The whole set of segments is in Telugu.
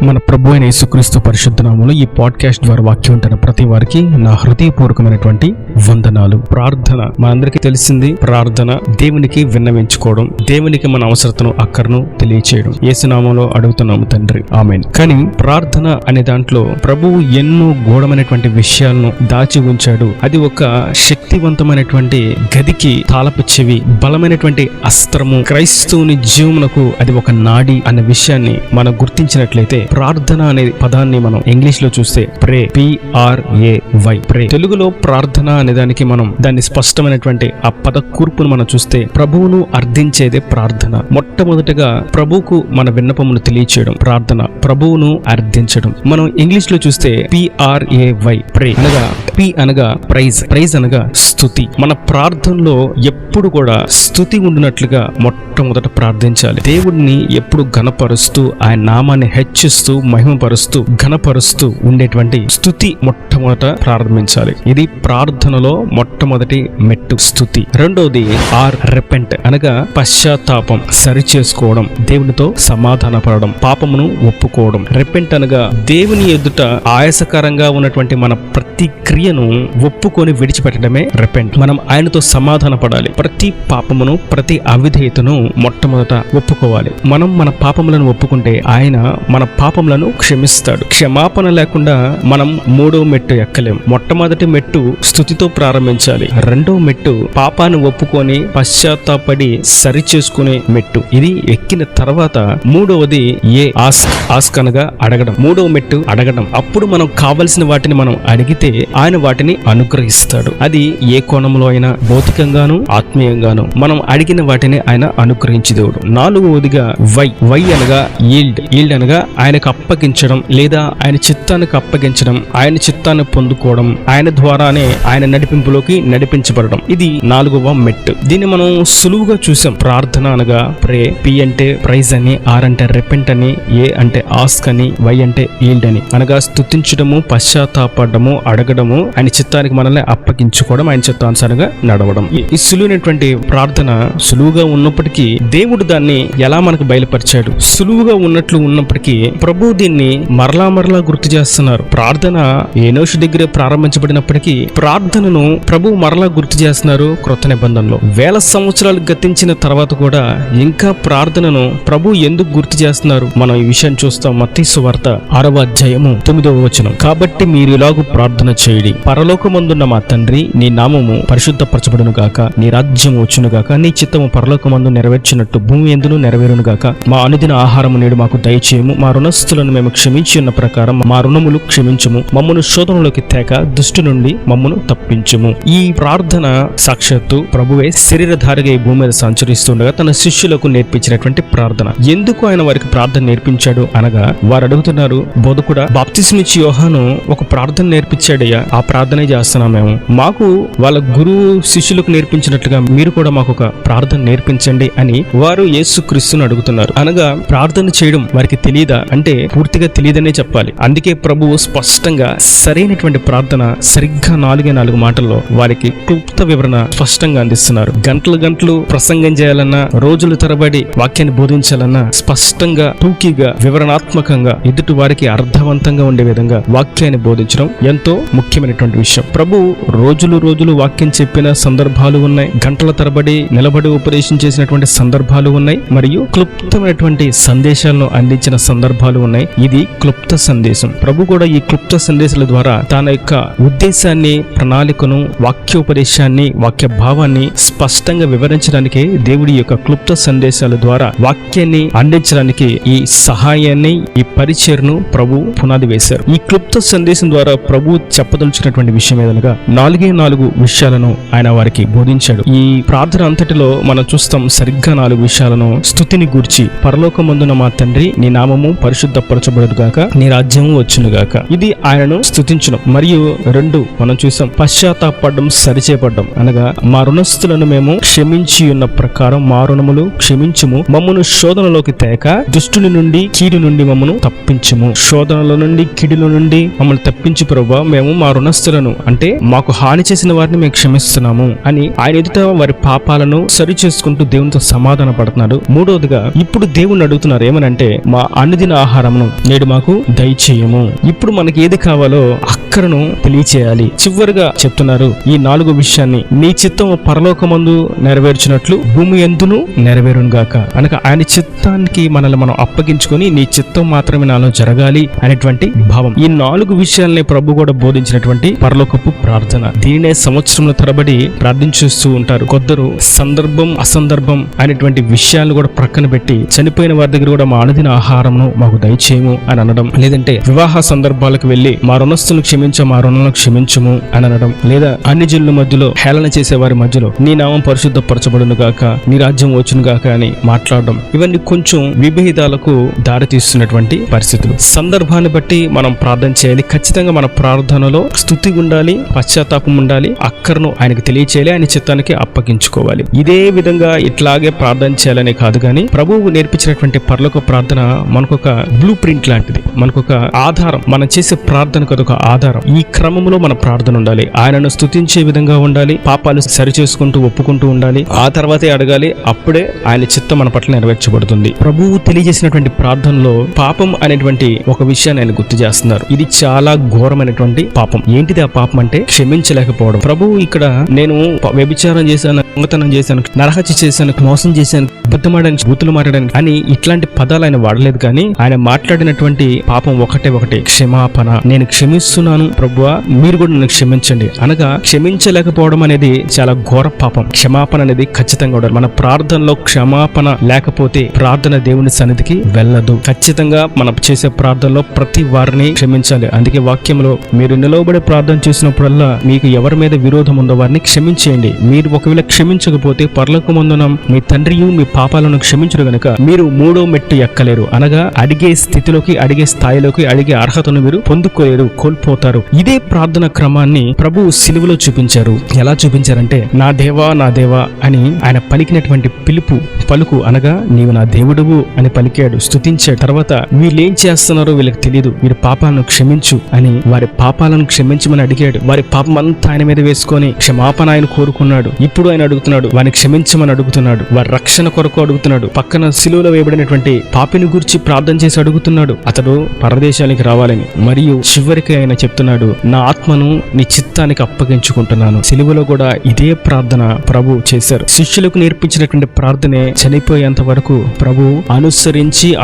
మన ప్రభు అయిన యేసుక్రీస్తు పరిశుద్ధ నామములో ఈ పాడ్కాస్ట్ ద్వారా వాక్యం వింటున్న ప్రతి వారికి నా హృదయపూర్వకమైనటువంటి వందనాలు. ప్రార్థన మనందరికీ తెలిసింది. ప్రార్థన దేవునికి విన్నవించుకోవడం, దేవునికి మన అవసరతను అక్కరను తెలియచేయడం. యేసు నామములో అడుగుతున్నాము తండ్రి, ఆమేన్. కానీ ప్రార్థన అనే దాంట్లో ప్రభువు ఎన్నో గూఢమైనటువంటి విషయాలను దాచి ఉంచాడు. అది ఒక శక్తివంతమైనటువంటి గదికి తాళపు చెవి, బలమైనటువంటి అస్త్రము, క్రైస్తవుని జీవమునకు అది ఒక నాడి అన్న విషయాన్ని మనం గుర్తించినట్లయితే, ప్రార్థన అనే పదాన్ని మనం ఇంగ్లీష్ లో చూస్తే ప్రే, PRAY, ప్రే. తెలుగులో ప్రార్థన అనే దానికి మనం దాన్ని స్పష్టమైనటువంటి ఆ పద కూర్పును మనం చూస్తే ప్రభువును అర్థించేదే ప్రార్థన. మొట్టమొదటిగా ప్రభువుకు మన విన్నపమును తెలియచేయడం ప్రార్థన, ప్రభువును అర్థించడం. మనం ఇంగ్లీష్ లో చూస్తే PRAY, ప్రే అనగా, P అనగా ప్రైజ్, ప్రైజ్ అనగా స్తుతి. మన ప్రార్థనలో ఎప్పుడు కూడా స్తుతి ఉండినట్లుగా మొట్టమొదట ప్రార్థించాలి. దేవుడిని ఎప్పుడు ఘనపరుస్తూ, ఆయన నామాన్ని హెచ్చిస్తూ, మహిమపరుస్తూ, ఘనపరుస్తూ ఉండేటువంటి స్తుతి మొట్టమొదట ప్రారంభించాలి. ఇది ప్రార్థనలో మొట్టమొదటి మెట్టు, స్తుతి. రెండోది రెపెంట్ అనగా పశ్చాత్తాపం, సరి చేసుకోవడం, దేవునితో సమాధాన పడడం, పాపమును ఒప్పుకోవడం. రెపెంట్ అనగా దేవుని ఎదుట ఆయాసకరంగా ఉన్నటువంటి మన ప్రతి క్రియను ఒప్పుకొని విడిచిపెట్టడమే రెపెంట్. మనం ఆయనతో సమాధాన పడాలి. ప్రతి పాపమును, ప్రతి అవిధేయతను మొట్టమొదట ఒప్పుకోవాలి. మనం మన పాపములను ఒప్పుకుంటే ఆయన మన పాపములను క్షమిస్తాడు. క్షమాపణ లేకుండా మనం మూడో మెట్టు ఎక్కలేం. మొట్టమొదటి మెట్టు స్తుతితో ప్రారంభించాలి. రెండో మెట్టు పాపాన్ని ఒప్పుకొని పశ్చాత్తాపడి సరి చేసుకునే మెట్టు. ఇది ఎక్కిన తర్వాత మూడవది ఆస్క్ అనగా అడగడం. మూడవ మెట్టు అడగడం. అప్పుడు మనం కావలసిన వాటిని మనం అడిగితే ఆయన వాటిని అనుగ్రహిస్తాడు. అది ఏ కోణంలో అయినా, భౌతికంగాను ఆత్మీయంగాను మనం అడిగిన వాటిని ఆయన అనుగ్రహించి దేవుడు. నాలుగవదిగా వై అనగా ఈల్డ్ అనగా ఆయనకు అప్పగించడం, లేదా ఆయన చిత్తానికి అప్పగించడం, ఆయన చిత్తాన్ని పొందుకోవడం, ఆయన ద్వారానే ఆయన నడిపింపులోకి నడిపించబడడం. ఇది నాలుగవ మెట్టు. దీన్ని మనం సులువుగా చూసాం. ప్రార్థన అనగా ప్రే, P అంటే ప్రైజ్ అని, R అంటే రెపెంట్ అని, A అంటే ఆస్క్ అని, Y అంటే ఈల్డ్ అని. అనగా స్తుతించడము, పశ్చాత్తాపడము, అడగడము, ఆయన చిత్తానికి మనల్ని అప్పగించుకోవడం, ఆయన చిత్తానుసారంగా నడవడం. ఈ సులువైనటువంటి ప్రార్థన సులువుగా ఉన్నప్పటికీ దేవుడు దాన్ని ఎలా మనకు బయలుపరిచాడు. సులువుగా ఉన్నట్లు ఉన్నప్పటికీ ప్రభు దీన్ని మరలా గుర్తు చేస్తున్నారు. ప్రార్థన ఎనోషు దగ్గర ప్రారంభించబడినప్పటికీ ప్రార్థనను ప్రభు మరలా గుర్తు చేస్తున్నారు క్రొత్త నిబంధనలో. వేల సంవత్సరాలు గతించిన తర్వాత కూడా ఇంకా ప్రార్థనను ప్రభు ఎందుకు గుర్తు చేస్తున్నారు? మనం ఈ విషయాన్ని చూస్తాం. మత్తయి సువార్త 6వ అధ్యాయము 9వ వచనం. కాబట్టి మీరు ఇలాగు ప్రార్థన చేయుడి, పరలోకమందున్న మా తండ్రి, నీ నామము పరిశుద్ధపరచబడును గాక, నీ రాజ్యం వచ్చును గాక, నీ చిత్తము పరలోకమందు నెరవేర్చినట్టు భూమి యందును నెరవేరును గాక. మా అనుదిన ఆహారము నేడు మాకు దయచేయము, మా రుణస్థులను మేము క్షమించి ఉన్న ప్రకారం మా రుణములు క్షమించుము, మమ్మను శోధనలోకి తేక దుష్టు నుండి మమ్మను తప్పించుము. ఈ ప్రార్థన సాక్షాత్తు ప్రభువే శరీరధారిగా ఈ భూమి మీద సంచరిస్తుండగా తన శిష్యులకు నేర్పించినటువంటి ప్రార్థన. ఎందుకు ఆయన వారికి ప్రార్థన నేర్పించాడు అనగా, వారు అడుగుతున్నారు, బోధకుడా, బాప్తిస్మిచ్చి యోహాను ఒక ప్రార్థన నేర్పించాడయ్యా, ఆ ప్రార్థనే చేస్తున్నాం మేము. మాకు వాళ్ళ గురువు శిష్యులకు నేర్పించినట్లుగా మీరు కూడా మాకు ఒక ప్రార్థన నేర్పించండి అని వారు యేసుక్రీస్తును అడుగుతున్నారు. అనగా ప్రార్థన చేయడం వారికి తెలియదా అంటే పూర్తిగా తెలియదనే చెప్పాలి. అందుకే ప్రభువు స్పష్టంగా సరైనటువంటి ప్రార్థన సరిగ్గా 4 మాటల్లో వారికి క్లుప్త వివరణ స్పష్టంగా అందిస్తున్నారు. గంటలు ప్రసంగం చేయాలన్నా, రోజుల తరబడి వాక్యాన్ని బోధించాలన్నా స్పష్టంగా, టూకీగా, వివరణాత్మకంగా, ఎదుటి వారికి అర్థవంతంగా ఉండే విధంగా వాక్యాన్ని బోధించడం ఎంతో ముఖ్యమైనటువంటి విషయం. ప్రభు రోజులు వాక్యం చెప్పిన సందర్భాలు ఉన్నాయి, గంటల తరబడి నిలబడి ఉపదేశం చేసినటువంటి సందర్భాలు ఉన్నాయి, మరియు క్లుప్తమైనటువంటి సందేశాలను అందించిన సందర్భాలు ఉన్నాయి. ఇది క్లుప్త సందేశం. ప్రభు కూడా ఈ క్లుప్త సందేశాల ద్వారా తన యొక్క ఉద్దేశాన్ని, ప్రణాళికను, వాక్యోపదేశాన్ని, వాక్య భావాన్ని స్పష్టంగా వివరించడానికి దేవుడి యొక్క క్లుప్త సందేశాల ద్వారా వాక్యాన్ని అందించడానికి ఈ సహాయాన్ని, ఈ పరిచయను ప్రభు పునాది వేశారు. ఈ క్లుప్త సందేశం ద్వారా ప్రభు చెప్పదలుచుకున్నటువంటి విషయం ఏదనగా 4 విషయాలను ఆయన వారికి బోధించాడు. ఈ ప్రార్థన అంతటిలో మనం చూస్తాం సరిగ్గా 4 విషయాలను. స్తుతిని గూర్చి, పరలోకమందున మా తండ్రి, నీ నామము పరిశుద్ధపరచబడును గాక, నీ రాజ్యము వచ్చును గాక. ఇది ఆయనను స్తుతించడం. మరియు 2 మనం చూసాం, పశ్చాత్తాపడడం, సరిచేపడ్డం. అనగా మా రుణస్థులను మేము క్షమించి ఉన్న ప్రకారం మా రుణములు క్షమించుము, మమ్మను శోధనలోకి తేక దుష్టుని నుండి, కీడు నుండి మమ్మను తప్పించుము. శోధనల నుండి, కీడుల నుండి మమ్మల్ని తప్పించు ప్రభువా, మేము మా రుణస్థులను అంటే మాకు హాని చేసిన వారిని మేము క్షమిస్తున్నాము అని ఆయన ఎదుట వారి పాపాలను సరి చేసుకుంటూ దేవునితో సమాధాన పడుతున్నాడు. మూడవదిగా ఇప్పుడు దేవుణ్ణి అడుగుతున్నారు ఏమనంటే, మా అనుదిన ఆహారం ఆహారమును నేడు మాకు దయచేయము. ఇప్పుడు మనకి ఏది కావాలో అక్కరను తెలియచేయాలి. చివరిగా చెప్తున్నారు ఈ 4 విషయాన్ని, నీ చిత్తం పరలోకమందు నెరవేర్చినట్లు భూమి యందును నెరవేరును గాక. అనగా ఆయన చిత్తానికి మనల్ని మనం అప్పగించుకొని నీ చిత్తం మాత్రమే నాలో జరగాలి అనేటువంటి భావం. ఈ 4 విషయాల్ని ప్రభు కూడా బోధించినటువంటి పరలోకపు ప్రార్థన. దీనినే సంవత్సరంలో తరబడి ప్రార్థించేస్తూ ఉంటారు. కొందరు సందర్భం అసందర్భం అనేటువంటి విషయాలను కూడా ప్రక్కన పెట్టి చనిపోయిన వారి దగ్గర కూడా మా అనుదిన ఆహారంను మాకు దయచేయము అని అనడం, లేదంటే వివాహ సందర్భాలకు వెళ్లి మా రుణస్తులను మా రుణాలను క్షమించము అని అనడం, లేదా అన్ని జనుల మధ్యలో హేళన చేసే వారి మధ్యలో నీ నామం పరిశుద్ధపరచబడును గాక, నీ రాజ్యం వచ్చును గాక అని మాట్లాడడం, ఇవన్నీ కొంచెం విభేదాలకు దారితీస్తున్నటువంటి పరిస్థితులు. సందర్భాన్ని బట్టి మనం ప్రార్థన చేయాలి. ఖచ్చితంగా మన ప్రార్థనలో స్తుతి ఉండాలి, పశ్చాత్తాపం ఉండాలి, అక్కరను ఆయనకు తెలియచేయాలి, ఆయన చిత్తానికి అప్పగించుకోవాలి. ఇదే విధంగా ఇట్లాగే ప్రార్థన చేయాలని కాదు కానీ ప్రభువు నేర్పించినటువంటి పరలోక ప్రార్థన మనకొక బ్లూ ప్రింట్ లాంటిది, మనకొక ఆధారం. మనం చేసే ప్రార్థనకు అదొక ఆధారం. ఈ క్రమంలో మన ప్రార్థన ఉండాలి. ఆయనను స్తుతించే విధంగా ఉండాలి, పాపాలు సరిచేసుకుంటూ ఒప్పుకుంటూ ఉండాలి, ఆ తర్వాతే అడగాలి. అప్పుడే ఆయన చిత్తం మన పట్ల నెరవేర్చబడుతుంది. ప్రభువు తెలియజేసినటువంటి ప్రార్థనలో పాపం అనేటువంటి ఒక విషయాన్ని ఆయన గుర్తు చేస్తున్నారు. ఇది చాలా ఘోరమైనటువంటి పాపం. ఏంటిది ఆ పాపం అంటే క్షమించలేకపోవడం. ప్రభువు ఇక్కడ నేను వ్యభిచారం చేశాను, దొంగతనం చేశాను, నరహత్య చేశాను, మోసం చేశాను, అబద్ధమాడడానికి, బూతులు మాట్లాడడానికి అని ఇట్లాంటి పదాలు ఆయన వాడలేదు. కానీ ఆయన మాట్లాడినటువంటి పాపం ఒకటే క్షమాపణ. నేను క్షమిస్తున్నాను ప్రభువా, మీరు కూడా నన్ను క్షమించండి అనగా క్షమించలేకపోవడం అనేది చాలా ఘోర పాపం. క్షమాపణ అనేది ఖచ్చితంగా ఉండాలి. మన ప్రార్థనలో క్షమాపణ లేకపోతే ప్రార్థన దేవుని సన్నిధికి వెళ్ళదు. ఖచ్చితంగా మనం చేసే ప్రార్థనలో ప్రతి వారిని క్షమించాలి. అందుకే వాక్యంలో మీరు నిలవబడి ప్రార్థన చేసినప్పుడల్లా మీకు ఎవరి మీద విరోధం ఉందో వారిని క్షమించేయండి. మీరు ఒకవేళ క్షమించకపోతే పరలోకమందున మీ తండ్రియు మీ పాపాలను క్షమించరు గనుక మీరు 3వ మెట్టు ఎక్కలేరు. అనగా అడిగే స్థితిలోకి, అడిగే స్థాయిలోకి, అడిగే అర్హతను మీరు పొందుకోలేరు, కోల్పోతారు. ఇదే ప్రార్థన క్రమాన్ని ప్రభు సిలువలో చూపించారు. ఎలా చూపించారంటే నా దేవా నా దేవా అని ఆయన పలికినటువంటి పలుకు అనగా నీవు నా దేవుడువు అని పలికాడు, స్తుతించాడు. తర్వాత వీళ్ళేం చేస్తున్నారో వీళ్ళకి తెలియదు, వీరి పాపాలను క్షమించు అని వారి పాపాలను క్షమించమని అడిగాడు. వారి పాపం అంతా ఆయన మీద వేసుకొని క్షమాపణ ఆయన కోరుకున్నాడు. ఇప్పుడు ఆయన అడుగుతున్నాడు, వారిని క్షమించమని అడుగుతున్నాడు, వారి రక్షణ కొరకు అడుగుతున్నాడు. పక్కన సిలువలో వేయబడినటువంటి పాపిని గురించి ప్రార్థన చేసి అడుగుతున్నాడు, అతడు పరదేశానికి రావాలని. మరియు చివరికి ఆయన చెప్తున్నాడు, నా ఆత్మను నీ చిత్తానికి అప్పగించుకుంటున్నాను. సిలువలో కూడా ఇదే ప్రార్థన ప్రభు చేశారు. శిష్యులకు నేర్పించినటువంటి ప్రార్థనే చనిపోయేంత వరకు ప్రభు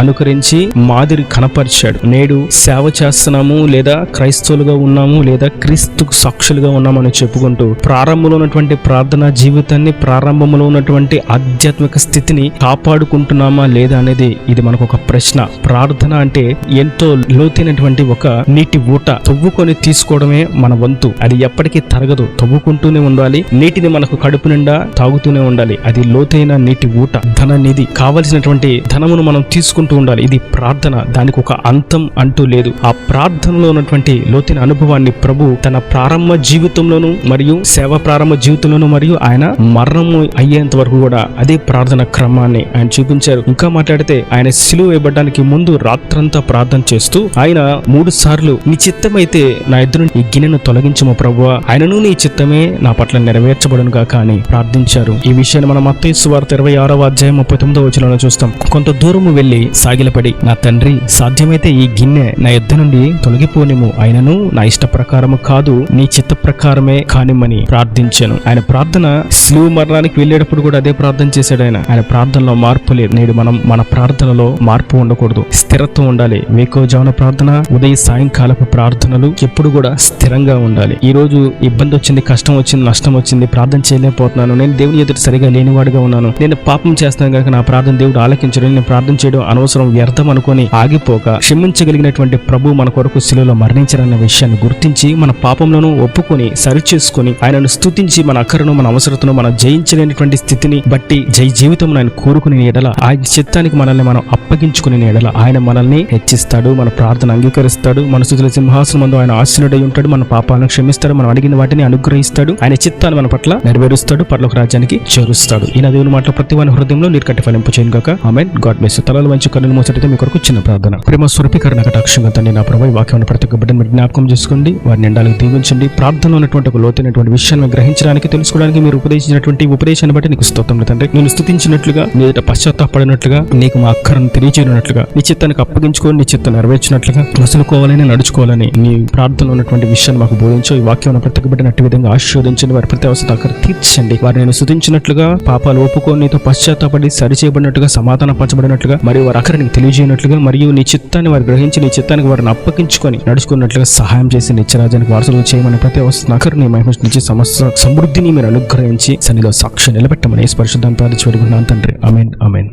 అనుకరించి మాదిరి కనపరిచాడు. నేడు సేవ చేస్తున్నాము, లేదా క్రైస్తవులుగా ఉన్నాము, లేదా క్రీస్తుకు సాక్షులుగా ఉన్నామని చెప్పుకుంటూ ప్రారంభంలో ఉన్నటువంటి ప్రార్థనా జీవితాన్ని, ప్రారంభంలో ఉన్నటువంటి ఆధ్యాత్మిక స్థితిని కాపాడుకుంటున్నామా లేదా అనేది ఇది మనకు ఒక ప్రశ్న. ప్రార్థన అంటే ఎంతో లోతైనటువంటి ఒక నీటి ఊట, తవ్వుకొని తీసుకోవడమే మన వంతు. అది ఎప్పటికీ తరగదు, తవ్వుకుంటూనే ఉండాలి. నీటిని మనకు కడుపు నిండా తాగుతూనే ఉండాలి. అది లోతైన నీటి ఊట, ధన నిధి. కావలసినటువంటి ధనమును మనం తీసుకుంటూ ఉండాలి. ఇది ప్రార్థన. దానికి ఒక అంతం అంటూ లేదు. ఆ ప్రార్థనలో ఉన్నటువంటి లోతైన అనుభవాన్ని ప్రభు తన ప్రారంభ జీవితంలోను మరియు సేవ ప్రారంభ జీవితంలోను మరియు ఆయన మరణము అయ్యేంత వరకు కూడా అదే ప్రార్థన క్రమాన్ని ఆయన చూపించారు. ఇంకా మాట్లాడితే ఆయన సిలువ వేయబడడానికి ముందు రాత్రంతా ప్రార్థన చేస్తూ ఆయన 3 సార్లు నీ చిత్తమైతే నా ఎదురు ఈ గిన్నెను తొలగించము ప్రభువా, ఆయనను నీ చిత్తమే నా పట్ల నెరవేర్చబడును గాక అని ప్రార్థించారు. ఈ విషయాన్ని మనం మత్తయి సువార్త 26వ అధ్యాయం 39వ వచనంలో చూస్తాం. కొంత దూరము వెళ్లి సాగిలపడి, నా తండ్రి సాధ్యమైతే ఈ గిన్నె నా యొద్ద నుండి తొలగిపోనిము, ఆయనను నా ఇష్ట ప్రకారము కాదు నీ చిత్త ప్రకారమే కానిమ్మని ప్రార్థించాను. ఆయన ప్రార్థన సిలువ మరణానికి వెళ్ళేటప్పుడు కూడా అదే ప్రార్థన చేశాడు. ఆయన ప్రార్థనలో మార్పు లేదు. నేడు మనం మన ప్రార్థనలో మార్పు ఉండకూడదు, స్థిరత్వం ఉండాలి. వేకువజామున ప్రార్థన, ఉదయ సాయంకాలపు ప్రార్థనలు ఎప్పుడు కూడా స్థిరంగా ఉండాలి. ఈ రోజు ఇబ్బంది వచ్చింది, కష్టం వచ్చింది, నష్టం వచ్చింది, ప్రార్థన చేయలేకపోతున్నాను, నేను దేవుని ఎదుట సరిగా లేనివాడిగా ఉన్నాను, నేను పాపం చేస్తాను కనుక నా ప్రార్థన దేవుడు ఆలకించడం, నేను ప్రార్థన చేయడం అనవసరం, వ్యర్థం అనుకొని ఆగిపోక క్షమించగలిగినటువంటి ప్రభు మన కొరకు శిలువలో మరణించారన్న విషయాన్ని గుర్తించి మన పాపంలోనూ ఒప్పుకొని సరిచేసుకొని ఆయనను స్తుతించి మన అక్కరను, మన అవసరతను మనం జయించలేనటువంటి స్థితిని బట్టి జీవితం ఆయన కోరుకునే ఎడల, ఆయన చిత్తానికి మనల్ని మనం అప్పగించుకునే ఎడల ఆయన మనల్ని హెచ్చిస్తాడు, మన ప్రార్థన అంగీకరిస్తాడు, మన స్తుతుల సింహాసనం ముందు ఆయన ఆశీనుడై ఉంటాడు, మన పాపాలను క్షమిస్తాడు, మనం అడిగిన వాటిని అనుగ్రహిస్తాడు, ఆయన చిత్తాన్ని మన పట్ల నెరవేరుస్తాడు, పరలోక రాజ్యానికి చేరుస్తాడు. ఈ దేవుని మాటలు ప్రతి వారి హృదయంలో నీరు కట్టి ఫలింపు చేయను గాక. ఆమేన్. God bless you. తలలు వంచి కన్నులు మూసితే మీ కొరకు చిన్న ప్రార్థన. ప్రేమ స్వరూపీకరణ కటాక్షంగా తండ్రి నా ప్రభువా, ఈ వాక్యం ప్రతి ఒక్క బిడ్డను మీరు జ్ఞాపకం చేసుకోండి, వారిని ఎండాలకు దీవించండి. ప్రార్థనలో ఉన్నటువంటి ఒక లోతైనటువంటి విషయాన్ని గ్రహించడానికి, తెలుసుకోవడానికి మీరు ఉపదేశించినటువంటి ఉపదేశాన్ని బట్టి నీకు స్తోత్రములు తండ్రి. నేను స్తుతించినట్లుగా, నీ ఎదుట పశ్చాత్తాపడినట్లుగా, నీకు మా అక్కరను తెలియజేయనట్లుగా, నీ చిత్తానికి అప్పగించుకొని నీ చిత్తం నెరవేర్చినట్లుగా మసులుకోవాలని నడుచుకోవాలని నీ ప్రార్థనలో ఉన్నటువంటి విషయాన్ని మాకు బోధించు. ఈ వాక్యం ప్రత్యేకబడినట్టు విధంగా ఆశీర్వదించండి. వారి ప్రతి అవసరం అక్కడ తీర్చండి. వారిని నేను స్తుతించినట్లుగా, పాపాలు ఒప్పుకొని నీతో పశ్చాత్తాపడి సరిచేయబడినట్టుగా, సమాధాన పరచబడినట్లుగా, మరియు వారి అక్కడ నీకు తెలియజేయనట్లుగా, మరియు నీ చిత్తాన్ని వారు గ్రహించి నీ చిత్తానికి వారిని అప్పగించుకొని నడుచుకున్నట్లుగా సహాయం చేసి నిత్యరాజ్యానికి వారసులు చేయమని ప్రతి అవసరం అక్కడ నీ మహిమ నుంచి సమస్త సమృద్ధిని మీరు అనుగ్రహించి సన్నిధిలో సాక్షి నిలబెట్టమని పరిశుద్ధాన్ని ప్రార్థించి వేడుకుంటున్నాను తండ్రి. ఆమేన్, ఆమేన్.